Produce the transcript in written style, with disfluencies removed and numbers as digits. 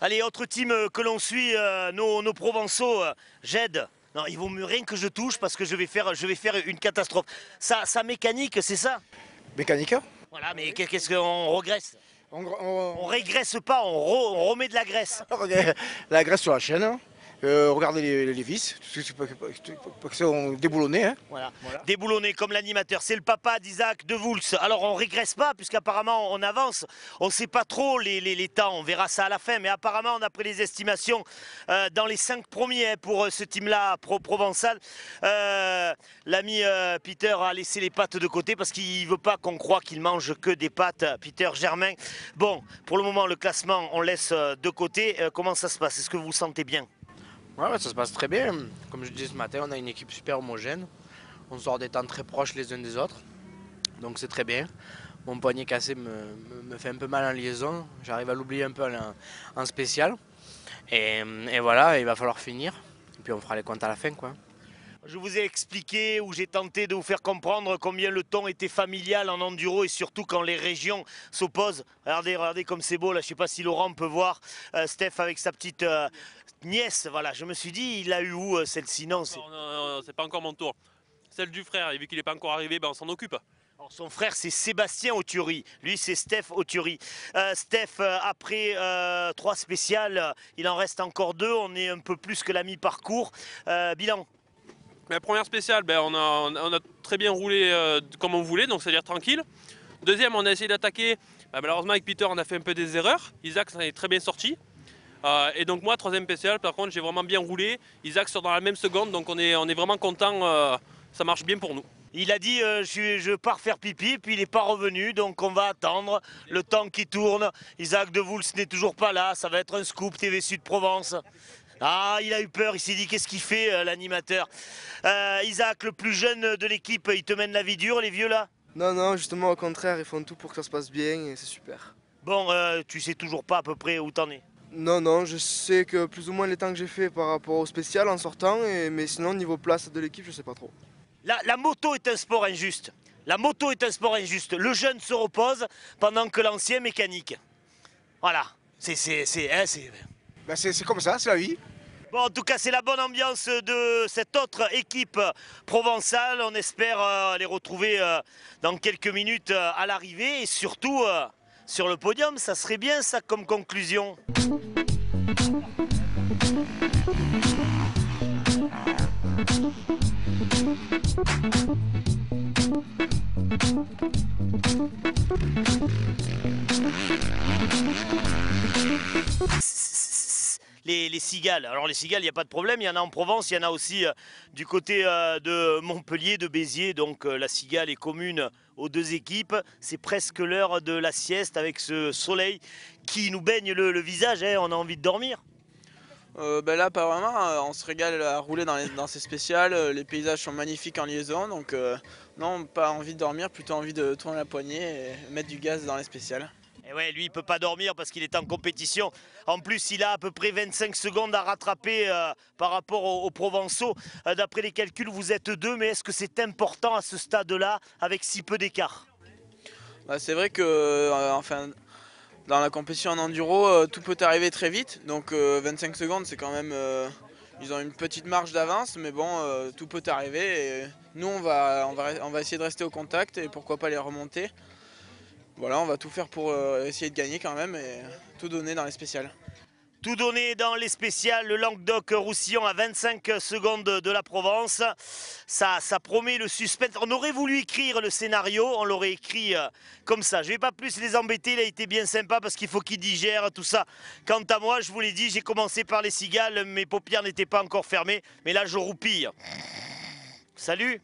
Allez, autre team que l'on suit, nos Provençaux, Jed. Non, il vaut mieux rien que je touche parce que je vais faire une catastrophe. Ça mécanique, c'est ça? Mécanique. Voilà, mais qu'est-ce qu'on regresse? On On régresse pas, on remet de la graisse. regarde la graisse sur la chaîne. Regardez les vis, qui sont déboulonnés. Hein. Voilà. Déboulonné comme l'animateur. C'est le papa d'Isaac de Vouls. Alors on régresse pas puisqu'apparemment on avance. On ne sait pas trop les temps. On verra ça à la fin. Mais apparemment, d'après les estimations, dans les 5 premiers pour ce team-là provençal, l'ami Peter a laissé les pâtes de côté parce qu'il ne veut pas qu'on croie qu'il mange que des pâtes. Peter Germain. Bon, pour le moment, le classement, on laisse de côté. Comment ça se passe? Est-ce que vous vous sentez bien? Ouais, ça se passe très bien. Comme je disais ce matin, on a une équipe super homogène. On sort des temps très proches les uns des autres. Donc c'est très bien. Mon poignet cassé me fait un peu mal en liaison. J'arrive à l'oublier un peu en spécial. Et voilà, il va falloir finir. Et puis on fera les comptes à la fin, quoi. Je vous ai expliqué ou j'ai tenté de vous faire comprendre combien le ton était familial en enduro et surtout quand les régions s'opposent. Regardez comme c'est beau là, je sais pas si Laurent peut voir Steph avec sa petite nièce. Voilà, je me suis dit, il a eu où celle-ci? Non, c'est pas encore mon tour. Celle du frère, et vu qu'il n'est pas encore arrivé, ben on s'en occupe. Alors, son frère, c'est Sébastien Auturi. Lui, c'est Steph Auturi. Steph, après 3 spéciales, il en reste encore 2. On est un peu plus que la mi-parcours. Bilan. La première spéciale, ben on a très bien roulé comme on voulait, donc c'est-à-dire tranquille. Deuxième, on a essayé d'attaquer. Ben, malheureusement, avec Peter, on a fait un peu des erreurs. Isaac s'en est très bien sorti. Et donc moi, troisième spéciale, par contre, j'ai vraiment bien roulé. Isaac sort dans la même seconde, donc on est vraiment content. Ça marche bien pour nous. Il a dit je pars faire pipi, puis il n'est pas revenu, donc on va attendre le temps qui tourne. Isaac de Vouls n'est toujours pas là, ça va être un scoop TV Sud Provence. Ah, il a eu peur, il s'est dit qu'est-ce qu'il fait l'animateur. Isaac, le plus jeune de l'équipe, il te mène la vie dure, les vieux là? Non, non, justement au contraire, ils font tout pour que ça se passe bien et c'est super. Bon, tu sais toujours pas à peu près où t'en es? Non, non, je sais que plus ou moins les temps que j'ai fait par rapport au spécial en sortant, mais sinon niveau place de l'équipe, je sais pas trop. La moto est un sport injuste. La moto est un sport injuste. Le jeune se repose pendant que l'ancien mécanique. Voilà. Ben, c'est comme ça, c'est la vie. Bon, en tout cas, c'est la bonne ambiance de cette autre équipe provençale. On espère les retrouver dans quelques minutes à l'arrivée et surtout sur le podium. Ça serait bien ça comme conclusion. Les cigales. Alors les cigales, il n'y a pas de problème, il y en a en Provence, il y en a aussi du côté de Montpellier, de Béziers. Donc la cigale est commune aux 2 équipes. C'est presque l'heure de la sieste avec ce soleil qui nous baigne le visage. Hein, on a envie de dormir. Ben là pas vraiment, on se régale à rouler dans ces spéciales, les paysages sont magnifiques en liaison, donc non, pas envie de dormir, plutôt envie de tourner la poignée et mettre du gaz dans les spéciales. Et ouais, lui, il peut pas dormir parce qu'il est en compétition. En plus, il a à peu près 25 secondes à rattraper par rapport aux Provençaux. D'après les calculs, vous êtes 2, mais est-ce que c'est important à ce stade-là, avec si peu d'écart? Ben, c'est vrai que enfin, dans la compétition en enduro, tout peut arriver très vite, donc 25 secondes c'est quand même... ils ont une petite marge d'avance, mais bon, tout peut arriver. Et nous, on va essayer de rester au contact et pourquoi pas les remonter. Voilà, on va tout faire pour essayer de gagner quand même et tout donner dans les spéciales. Tout donné dans les spéciales, le Languedoc-Roussillon à 25 secondes de la Provence. Ça promet le suspense. On aurait voulu écrire le scénario, on l'aurait écrit comme ça. Je ne vais pas plus les embêter, il a été bien sympa parce qu'il faut qu'ils digèrent tout ça. Quant à moi, je vous l'ai dit, j'ai commencé par les cigales, mes paupières n'étaient pas encore fermées, mais là je roupille. Salut!